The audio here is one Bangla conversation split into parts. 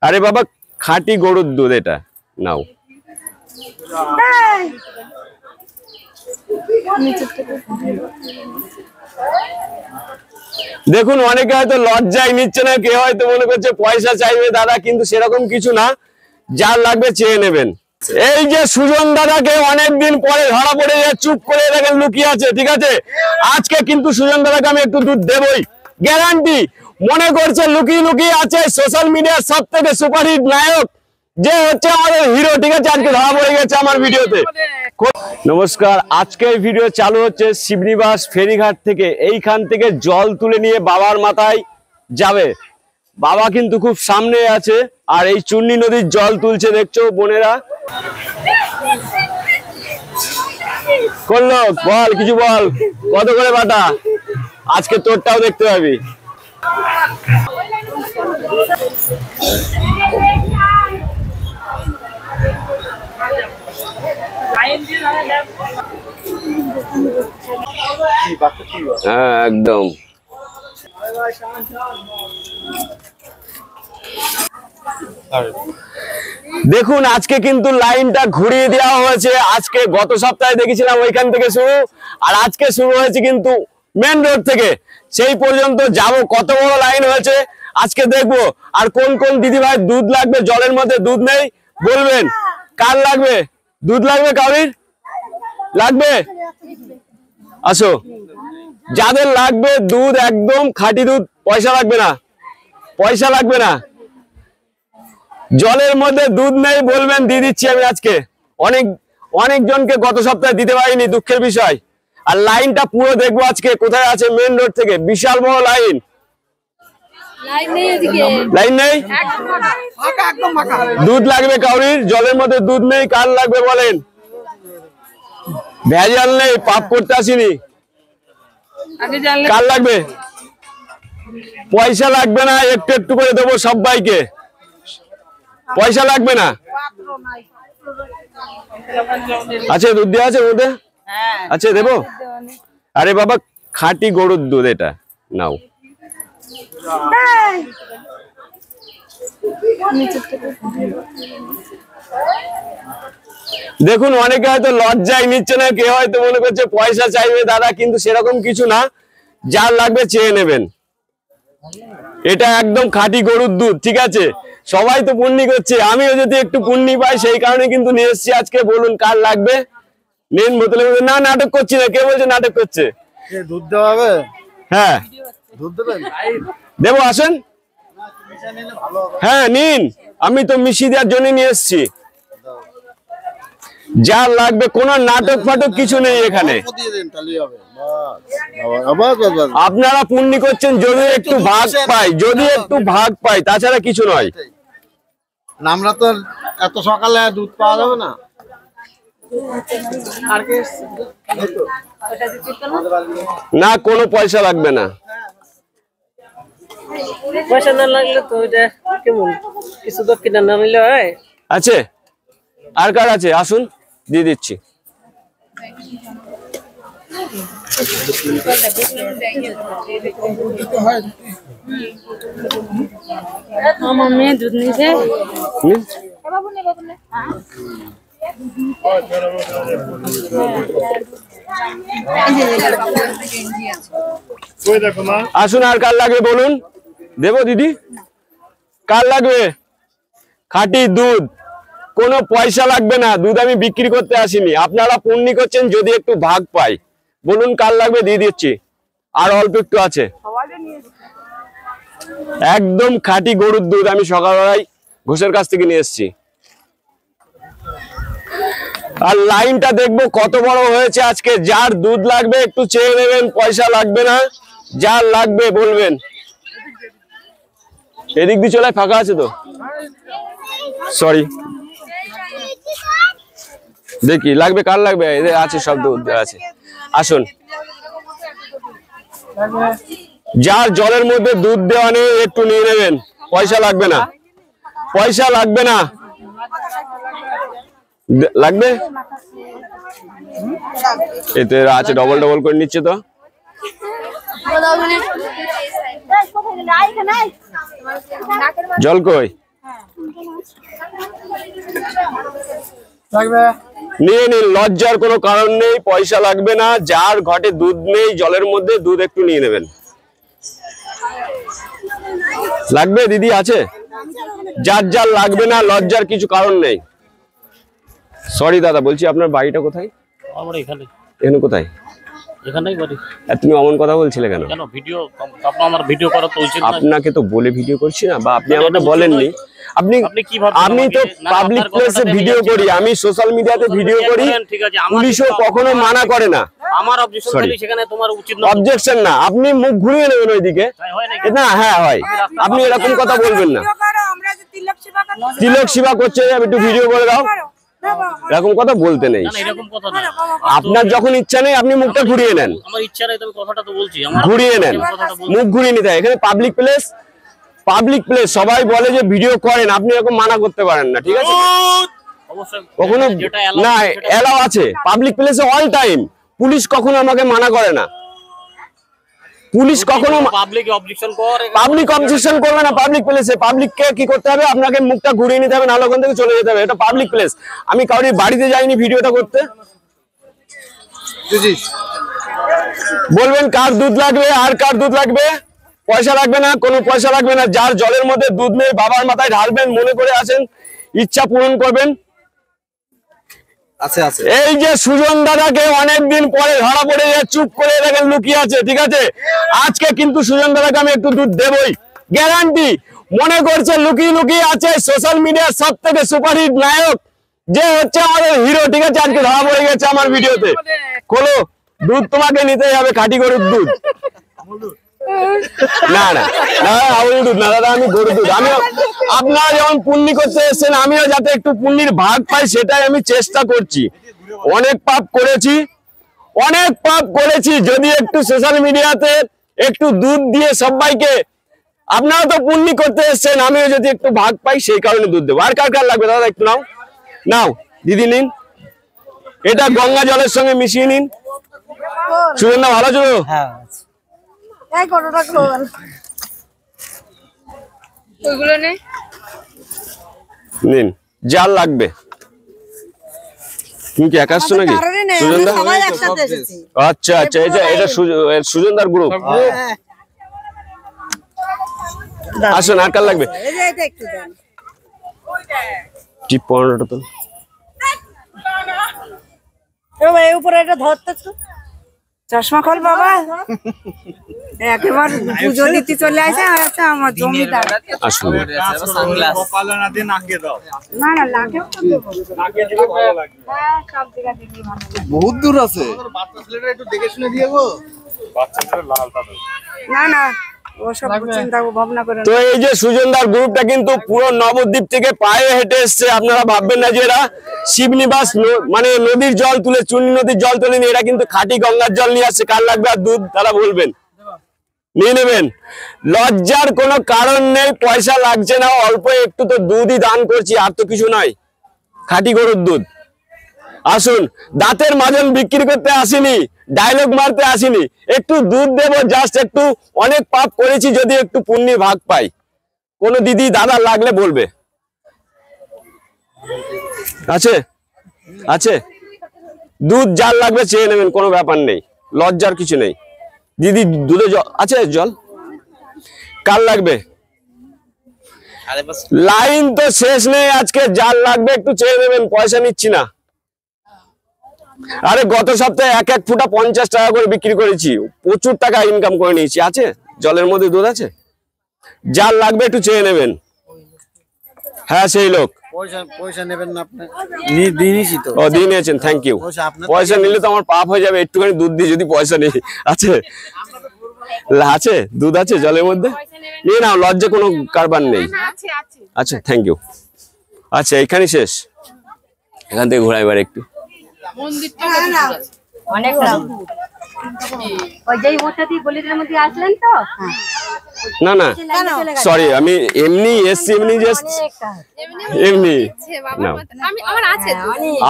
আরে বাবা খাঁটি গরুর দুধ এটা নাও। দেখুন অনেকে হয়তো লজ্জায় নিচ্ছে না, কেউ হয়তো মনে করছে পয়সা চাইবে দাদা, কিন্তু সেরকম কিছু না, যার লাগবে চেয়ে নেবেন। এই যে সুজন দাদাকে অনেকদিন পরে ধরা পড়ে চুপ করে দেখেন লুকিয়ে আছে, ঠিক আছে, আজকে কিন্তু সুজন দাদাকে আমি একটু দুধ দেবই, গ্যারান্টি। মনে করছে লুকিয়ে লুকিয়ে আছে সোশ্যাল মিডিয়ার সব থেকে সুপারহিট নায়ক যে হচ্ছে আমাদের হিরো, ঠিক আছে, আজকে ধরা পড়ে গেছে আমার ভিডিওতে। নমস্কার, আজকের ভিডিও চালু হচ্ছে শিবনিবাস ফেরিঘাট থেকে। এইখান থেকে জল তুলে নিয়ে বাবার মাথায় যাবে। বাবা কিন্তু খুব সামনে আছে, আর এই চূর্ণী নদীর জল তুলছে দেখছো বোনেরা। করলো বল, কিছু বল, কত করে বাটা? আজকে তোরটাও দেখতে পাবি। হ্যাঁ একদম। দেখুন আজকে কিন্তু লাইনটা ঘুরিয়ে দেওয়া হয়েছে। আজকে গত সপ্তাহে দেখেছিলাম ওইখান থেকে শুরু, আর আজকে শুরু হয়েছে কিন্তু মেন রোড থেকে। সেই পর্যন্ত যাব, কত বড় লাইন হয়েছে আজকে দেখবো। আর কোন কোন দিদি ভাই দুধ লাগবে, জলের মধ্যে দুধ নেই বলবেন। কার লাগবে দুধ? লাগবে কাউরির? লাগবে? আসো, যাদের লাগবে দুধ, একদম খাঁটি দুধ, পয়সা লাগবে না, পয়সা লাগবে না। জলের মধ্যে দুধ নেই বলবেন, দিয়ে দিচ্ছি আমি আজকে। অনেক জনকে গত সপ্তাহে দিতে পারিনি, দুঃখের বিষয়। আর লাইনটা পুরো দেখবো আজকে কোথায় আছে। মেন রোড থেকে বিশাল বড় লাইন। লাইন নেই, দুধ লাগবে কাউরির? জলের মধ্যে দুধ নেই, কার লাগবে বলেন? ভেজাল নেই, পাপ করতে আসিনি। কার লাগবে? পয়সা লাগবে না, একটু একটু করে দেবো সবাইকে, পয়সা লাগবে না। আচ্ছা দুধ দেওয়া আছে মধ্যে? আচ্ছা দেবো। আরে বাবা খাঁটি গরুর দুধ এটা নাও। দেখুন অনেকে হয়তো লজ্জায় নিচ্ছে না, কেউ হয়তো মনে করছে পয়সা চাইবে দাদা, কিন্তু সেরকম কিছু না, যার লাগবে চেয়ে নেবেন। এটা একদম খাঁটি গরুর দুধ, ঠিক আছে। সবাই তো পুণ্যি করছে, আমিও যদি একটু পুণ্যি পাই সেই কারণে কিন্তু নিয়ে এসেছি আজকে। বলুন কার লাগবে? নেন বোতলে। না নাটক করছি না, কে বলছে নাটক করছে? দুধ দেওয়া হবে? হ্যাঁ দুধ দেবেন? দেবো, আসেন। হ্যাঁ নিন, আমি তো মিশিয়ে দেওয়ার জন্য নিয়ে এসেছি। যা লাগবে, কোনো নাটক ফাটক কিছু নেই এখানে। আপনারা পুণ্যি করছেন, যদি একটু ভাগ পাই, যদি একটু ভাগ পাই, তাছাড়া কিছু নয়। আমরা তো এত সকালে দুধ পাওয়া যাবে না। না কোনো পয়সা লাগবে না। পয়সা না লাগলে তো ওইটা কেমন, কিছু দক্ষিণা না নিলে হয়। আছে, আর কার আছে? আসুন দিয়ে দিচ্ছি। আমার মেয়ে দুধ নিছে। আসুন, আর কার লাগবে বলুন, দেবো দিদি। কার লাগবে? খাঁটি দুধ, কোনো পয়সা লাগবে না। দুধ আমি বিক্রি করতে আসিনি, আপনারা পুণ্যি করছেন, যদি একটু ভাগ পাই। বলুন কার লাগবে, দিয়ে দিচ্ছি। আর অল্প একটু আছে, একদম খাঁটি গরুর দুধ, আমি সকালবেলায় ঘোষের কাছ থেকে নিয়ে এসেছি। আর লাইনটা দেখবো কত বড় হয়েছে আজকে। যার দুধ লাগবে একটু চেয়ে নেবেন, পয়সা লাগবে না, যার লাগবে বলবেন। এদিক দিয়ে চলে, ফাঁকা আছে তো, সরি। দেখি লাগবে, কার লাগবে? এদের আছে, সব দুধ আছে। আসুন, যার জলের মধ্যে দুধ দেওয়া নেই একটু নিয়ে নেবেন, পয়সা লাগবে না, পয়সা লাগবে না। লাগবে? এতে আছে, ডবল ডবল করে নিচ্ছে তো। জল কই? নিয়ে নিন, লজ্জার কোনো কারণ নেই, পয়সা লাগবে না। যার ঘটে দুধ নেই, জলের মধ্যে দুধ একটু নিয়ে নেবেন। লাগবে দিদি? আছে? যার যার লাগবে না, লজ্জার কিছু কারণ নেই। সরি দাদা, বলছি আপনার বাড়িটা কোথায়? আমরা এখানে এখানে কোথায়? এখানেই বাড়ি। আর তুমি অমন কথা বলছিলে কেন? কেন ভিডিও আপনার আমার ভিডিও করা তো উচিত না? আপনাকে তো বলে ভিডিও করছি না, বা আপনি আমাকে বলেননি। আপনি আপনি কি ভাবছেন? আমি তো না, পাবলিক আপনার প্লেসে কথাটা ভিডিও আমি করি, আমি সোশ্যাল মিডিয়াতে ভিডিও করি, ঠিক আছে, আমার পুলিশও কিন্তু কখনো মানা করে না। আমার অবজেকশন Sorry. খালি সেখানে তোমার উচিত না। অবজেকশন না, আপনি মুখ ঘুরিয়ে নেবেন ওইদিকে। হয় নাকি? না, হ্যাঁ হয়। আপনি এরকম কথা বলবেন না। তিলক সেবা করছে, একটু ভিডিও করে দাও, এরকম কথা বলতে নেই। না, এরকম কথা না। আপনার যখন ইচ্ছা নেই, আপনি মুখটা ঘুরিয়ে নেন। আমার ইচ্ছা নেই, তবে কথাটা তো বলছি। আমার ঘুরিয়ে নেন, কথাটা বলছি। মুখ ঘুরিয়ে নিতে হয়। এখানে পাবলিক প্লেস, পাবলিক প্লেস, সবাই বলে যে ভিডিও করেন, আপনি এরকম মানা করতে পারেন না, ঠিক আছে? অবশ্যই কখনো যেটা allow না, সেটা- এলাও আছে পাবলিক প্লেসে অল টাইম। পুলিশ কখনো আমাকে মানা করে না, পুলিশ কখনো। পাবলিক অবজেকশন করে, পাবলিক অবজেকশন করবে না পাবলিক প্লেসে। পাবলিককে কি করতে হবে? আপনাকে মুখটা ঘুরিয়ে নিতে হবে, নাহলে ওখান থেকে চলে যেতে হবে। এটা পাবলিক প্লেস। আমি কারোর বাড়িতে যাইনি ভিডিওটা করতে। বলবেন কার দুধ লাগবে, আর কার দুধ লাগবে। পয়সা লাগবে না, কোনো পয়সা লাগবে না। যার জলের মধ্যে দুধ নেই, বাবার মাথায় ঢালবেন, মনে করে আসেন, ইচ্ছা পূরণ করবেন। আছে আছে। এই যে সুজন দাদাকে অনেকদিন পরে ধরা পড়ে যায়, চুপ করে দেখেন লুকিয়ে আছে, ঠিক আছে? আজকে কিন্তু সুজন দাদাকে আমি একটু দুধ দেবই, গ্যারান্টি। মনে করছে লুকিয়ে লুকিয়ে আছে, সোশ্যাল মিডিয়ার সব থেকে সুপারহিট নায়ক যে হচ্ছে আমাদের হিরো, ঠিক আছে? আজকে ধরা পড়ে গেছে আমার ভিডিওতে। খোলো, দুধ তোমাকে নিতেই হবে, খাঁটি গরুর দুধ। না না না, আমুল দুধ না দাদা, আমি গরুর দুধ। আমি, আপনারা যেমন পুণ্যি করতে এসেছেন, আমিও যাতে একটু পুণ্যির ভাগ পাই, সেটাই আমি চেষ্টা করছি। অনেক পাপ করেছি, অনেক পাপ করেছি। যদি একটু সোশ্যাল মিডিয়াতে একটু দুধ দিয়ে সবাইকে, আপনারা তো পুণ্যি করতে এসেছেন, আমিও যদি একটু ভাগ পাই, সেই কারণে দুধ দেবো। আর কার কার লাগবে দাদা? একটু নাও, নাও দিদি, নিন। এটা গঙ্গা জলের সঙ্গে মিশিয়ে নিন। সুজন দা ভালো ছিল? নিন, যার লাগবে। তুমি কি একা আসছো নাকি সুজন দা? আচ্ছা আচ্ছা, এটা সুজন দার গ্রুপ। আসুন, আর কার লাগবে? টিপ 15টা তো। উপরে এটা ধরতে তো চশমা খোল বাবা। একেবারে পুজো দিতে চলে আসে, আচ্ছা আমার জমিদার। আসুন, না না লাগে সব জায়গা দেখি ভালো লাগে। বহুত দূর আছে। বাচ্চা ছেলেটা একটু দেখে শুনে দিয়ে গো। না না ওসব চিন্তা ভাবনা করে তো এই যে সুজনদার গ্রুপটা কিন্তু পুরো নবদ্বীপ থেকে পায়ে হেঁটে এসছে। আপনারা ভাববেন না যে এরা শিবনিবাস মানে নদীর জল তুলে, চুনি নদীর জল তুলেনি, এরা কিন্তু খাঁটি গঙ্গার জল নিয়ে আসছে। কার লাগবে আর দুধ, তারা বলবেন, নিয়ে নেবেন। লজ্জার কোনো কারণ নেই, পয়সা লাগছে না, অল্প একটু তো দুধই দান করছি, আর তো কিছু নয়। খাঁটি গরুর দুধ। আসুন, দাঁতের মাজন বিক্রি করতে আসিনি, ডায়লগ মারতে আসিনি, একটু দুধ দেবো জাস্ট একটু। অনেক পাপ করেছি, যদি একটু পুণ্যের ভাগ পাই। কোন দিদি দাদা লাগলে বলবে। আছে আছে, দুধ যার লাগবে চেয়ে নেবেন, কোনো ব্যাপার নেই, লজ্জার কিছু নেই। দিদি দুধে জল আছে? জল কার লাগবে? লাইন তো শেষ নেই আজকে, যার লাগবে একটু চেয়ে নেবেন, পয়সা নিচ্ছি না। আরে গত সপ্তাহে এক ফুটা 50 টাকা করে বিক্রি করেছি, প্রচুর টাকা ইনকাম করে নিয়েছি। আছে জলের মধ্যে দুধ আছে, যার লাগবে একটু চেয়ে নেবেন। হ্যাঁ, সেই লোক। পয়সা নেবেন না আপনি? দিয়েছি তো। ও, দিয়ে নিয়েছেন, থ্যাংক ইউ। পয়সা নিলে তো আমার পাপ হয়ে যাবে, একটুখানি দুধ দিয়ে যদি পয়সা নেই। আছে আছে দুধ আছে জলের মধ্যে, নিয়ে নাও, লজ্জা কোনো কারবার নেই। আচ্ছা, থ্যাংক ইউ। আচ্ছা, এখানে শেষ, এখান থেকে ঘোরা এবার একটু। না না সরি, আমি এমনি এসছি, এমনি জাস্ট এমনি না।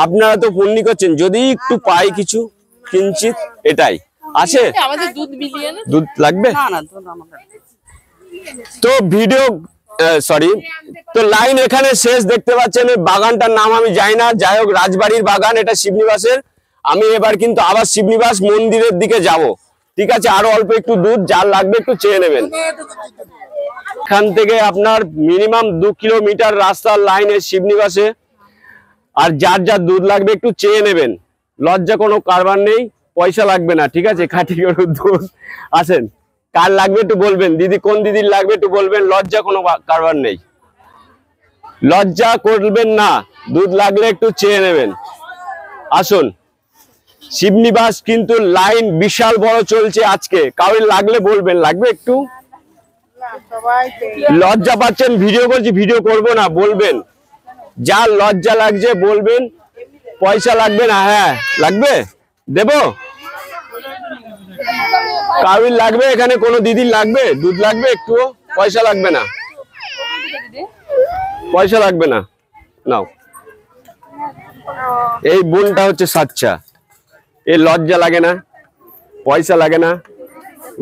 আপনারা তো পুণ্যি করছেন, যদি একটু পাই কিছু কিঞ্চিত, এটাই আছে। দুধ লাগবে তো ভিডিও সরি, তো লাইন এখানে শেষ। দেখতে পাচ্ছেন এই বাগানটার নাম আমি জানি না, যাই হোক রাজবাড়ির বাগান এটা শিবনিবাসের। আমি এবার কিন্তু আবার শিবনিবাস মন্দিরের দিকে যাব, ঠিক আছে? আরো অল্প একটু দুধ, যার লাগবে একটু চেয়ে নেবেন। এখান থেকে আপনার মিনিমাম 2 কিলোমিটার রাস্তার লাইনে শিবনিবাসে। আর যার যার দুধ লাগবে একটু চেয়ে নেবেন, লজ্জা কোনো কারবার নেই, পয়সা লাগবে না, ঠিক আছে? খাঁটি গরুর দুধ। আসেন, কার লাগবে একটু বলবেন, দিদি কোন দিদির লাগবে একটু বলবেন, লজ্জা কোনো কারবার নেই, লজ্জা করবেন না, দুধ লাগলে একটু চেয়ে নেবেন। আসুন, শিবনিবাস কিন্তু লাইন বিশাল বড় চলছে আজকে, কাউর লাগলে বলবেন, লাগবে একটু? লজ্জা পাচ্ছেন, ভিডিও করছি, ভিডিও করব না, বলবেন, যার লজ্জা লাগছে বলবেন। পয়সা লাগবে না? হ্যাঁ লাগবে, দেব। কাউর লাগবে এখানে, কোনো দিদির লাগবে দুধ লাগবে একটু? পয়সা লাগবে না, পয়সা লাগবে না, নাও। এই বোনটা হচ্ছে সাচ্চা, এই লজ্জা লাগে না, পয়সা লাগে না,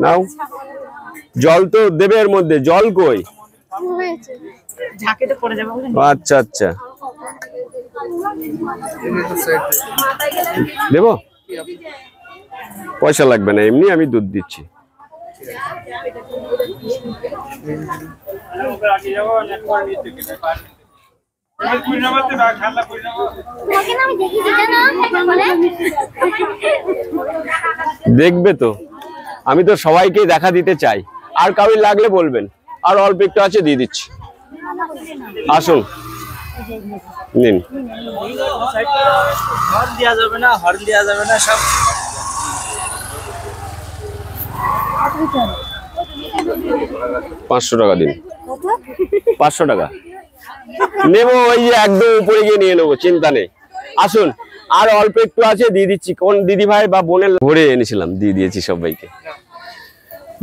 নাও। জল তো দেবে এর মধ্যে, জল কই? আচ্ছা আচ্ছা, দেবো? পয়সা লাগবে না, এমনি আমি দুধ দিচ্ছি। দেখবে তো, আমি তো সবাইকে দেখা দিতে চাই। আর কাউর লাগলে বলবেন, আর অল্প একটু আছে, দিয়ে দিচ্ছি। আসুন, নিন। হর্ন দেওয়া যাবে না, হর্ন দেওয়া যাবে না, সব 500 টাকা দিন, 500 টাকা নেবো, ওই যে একদম উপরে গিয়ে নিয়ে নেবো, চিন্তা নেই। আসুন, আর অল্প একটু আছে, দিয়ে দিচ্ছি। কোন দিদি ভাই বা বোনের ভরে এনেছিলাম, দিয়ে দিয়েছি সবাইকে।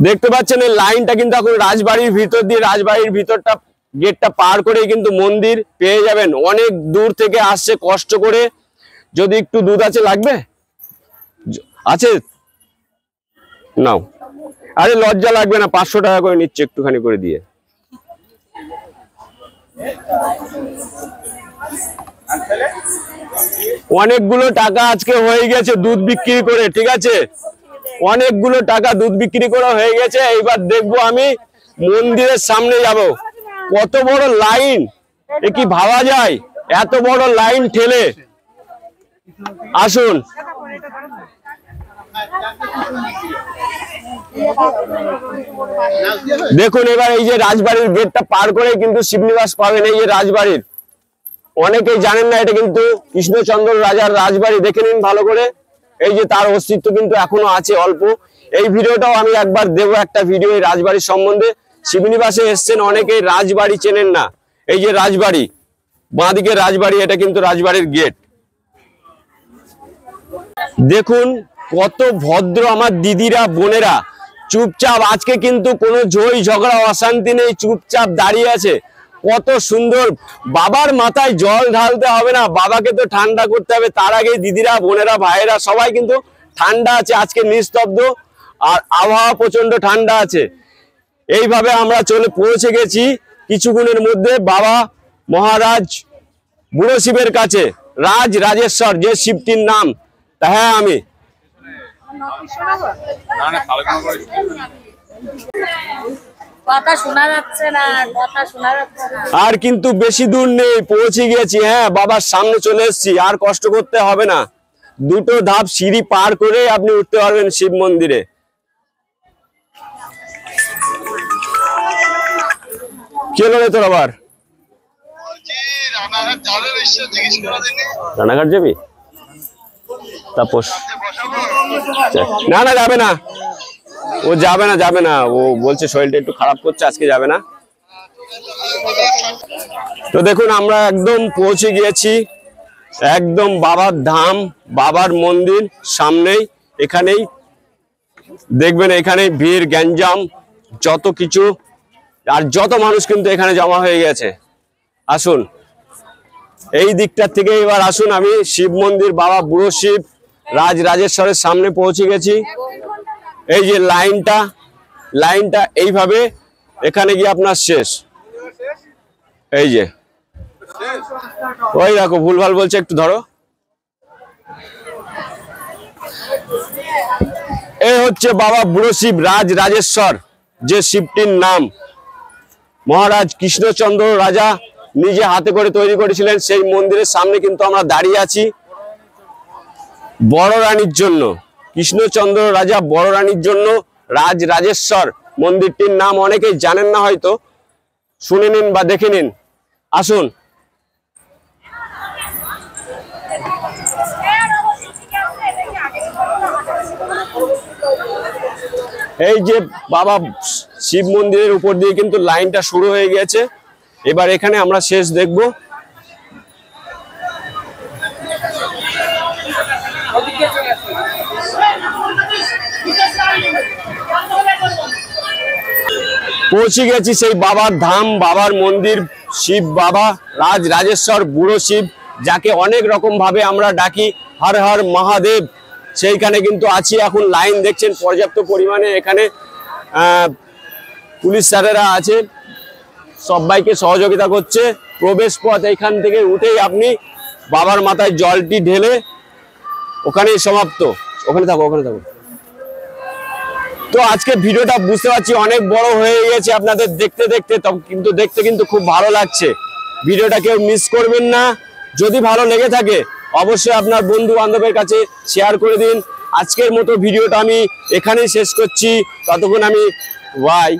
দেখতে পাচ্ছেন এই লাইনটা কিন্তু এখন রাজবাড়ির ভিতর দিয়ে, রাজবাড়ির ভিতরটা গেটটা পার করেই কিন্তু মন্দির পেয়ে যাবেন। অনেক দূর থেকে আসছে কষ্ট করে। যদি একটু দুধ আছে, লাগবে? আছে, নাও। আরে লজ্জা লাগবে না, 500 টাকা করে নিচ্ছে, একটুখানি করে দিয়ে। অনেকগুলো টাকা আজকে হয়ে গেছে দুধ বিক্রি করে, ঠিক আছে? অনেকগুলো টাকা দুধ বিক্রি করা হয়ে গেছে। এইবার দেখবো আমি মন্দিরের সামনে যাব, কত বড় লাইন, এ কি ভাবা যায়? এত বড় লাইন ঠেলে। আসুন, দেখুন এবার এই যে রাজবাড়ির গেটটা পার করে কিন্তু শিবনিবাস পাবেন। এই যে রাজবাড়ির, অনেকেই জানেন না, এটা কিন্তু কৃষ্ণচন্দ্র রাজার রাজবাড়ি। দেখে নিন ভালো করে, এই যে তার অস্তিত্ব কিন্তু এখনো আছে অল্প। এই ভিডিওটাও আমি একবার দেবো, একটা ভিডিও এই রাজবাড়ির সম্বন্ধে। শিবনিবাসে এসছেন অনেকেই, রাজবাড়ি চেনেন না। এই যে রাজবাড়ি, বাঁদিকে রাজবাড়ি, এটা কিন্তু রাজবাড়ির গেট। দেখুন কত ভদ্র আমার দিদিরা, বোনেরা, চুপচাপ। আজকে কিন্তু কোনো ঝই ঝগড়া অশান্তি নেই, চুপচাপ দাঁড়িয়ে আছে। কত সুন্দর। বাবার মাথায় জল ঢালতে হবে না, বাবাকে তো ঠান্ডা করতে হবে। তার আগে দিদিরা, বোনেরা, ভাইয়েরা সবাই কিন্তু ঠান্ডা আছে, আজকে নিস্তব্ধ, আর আবহাওয়া প্রচন্ড ঠান্ডা আছে। এইভাবে আমরা চলে পৌঁছে গেছি কিছুক্ষণের মধ্যে বাবা মহারাজ বুড়ো শিবের কাছে। রাজেশ্বর যে শিবটির নাম, তা হ্যাঁ আমি কথা শোনা যাচ্ছে না, কথা শোনা যাচ্ছে না। আর কিন্তু বেশি দূর নেই, পৌঁছে গেছি। হ্যাঁ, বাবার সামনে চলে এসেছি, আর কষ্ট করতে হবে না। 2টো ধাপ সিঁড়ি পার করে আপনি উঠতে পারবেন শিব মন্দিরে। কি হলো রে তোর আবার? রানাঘাট যাবি? তাপস না, না যাবে না, ও যাবে না, যাবে না। ও বলছে শরীরটা একটু খারাপ করছে, আজকে যাবে না। তো দেখুন আমরা একদম পৌঁছে গিয়েছি, একদম বাবার ধাম, বাবার মন্দির সামনেই। এখানেই দেখবেন, এখানেই ভিড়, গ্যাঞ্জাম, যত কিছু, আর যত মানুষ কিন্তু এখানে জমা হয়ে গেছে। আসুন এই দিকটার থেকে এবার আসুন। আমি শিব মন্দির, বাবা বুড়ো শিব রাজেশ্বরের সামনে পৌঁছে গেছি। এই যে লাইনটা এইভাবে এখানে গিয়ে আপনার শেষ। এই যে ওই দেখো ভুলভাল বলছে, একটু ধরো। এই হচ্ছে বাবা বুড়ো শিব রাজ রাজেশ্বর, যে শিবটির নাম মহারাজ কৃষ্ণচন্দ্র রাজা নিজে হাতে করে তৈরি করেছিলেন। সেই মন্দিরের সামনে কিন্তু আমরা দাঁড়িয়ে আছি বড় রানীর জন্য। কৃষ্ণচন্দ্র রাজা বড় রানীর জন্য রাজ রাজেশ্বর মন্দিরটির নাম অনেকেই জানেন না, হয়তো শুনে নিন বা দেখে নিন। আসুন। এই যে বাবা শিব মন্দিরের উপর দিয়ে কিন্তু লাইনটা শুরু হয়ে গেছে। এবার এখানে আমরা শেষ দেখব। পৌঁছে গেছি সেই বাবার ধাম, বাবার মন্দির, শিব বাবা রাজ রাজেশ্বর বুড়ো শিব, যাকে অনেক রকম ভাবে আমরা ডাকি হর হর মহাদেব। সেইখানে কিন্তু আছি এখন। লাইন দেখছেন পর্যাপ্ত পরিমাণে। এখানে পুলিশ স্যারেরা আছে, সবাইকে সহযোগিতা করছে। প্রবেশ পথ এইখান থেকে উঠেই আপনি বাবার মাথায় জলটি ঢেলে ওখানেই সমাপ্ত। ওখানে থাকো, ওখানে থাকো। তো আজকে ভিডিওটা বুঝতে পারছি অনেক বড় হয়ে গেছে আপনাদের দেখতে দেখতে, কিন্তু দেখতে কিন্তু খুব ভালো লাগছে। ভিডিওটা কেউ মিস করবেন না। যদি ভালো লেগে থাকে অবশ্যই আপনার বন্ধু বান্ধবের কাছে শেয়ার করে দিন। আজকের মতো ভিডিওটা আমি এখানেই শেষ করছি। ততক্ষণ আমি বাই।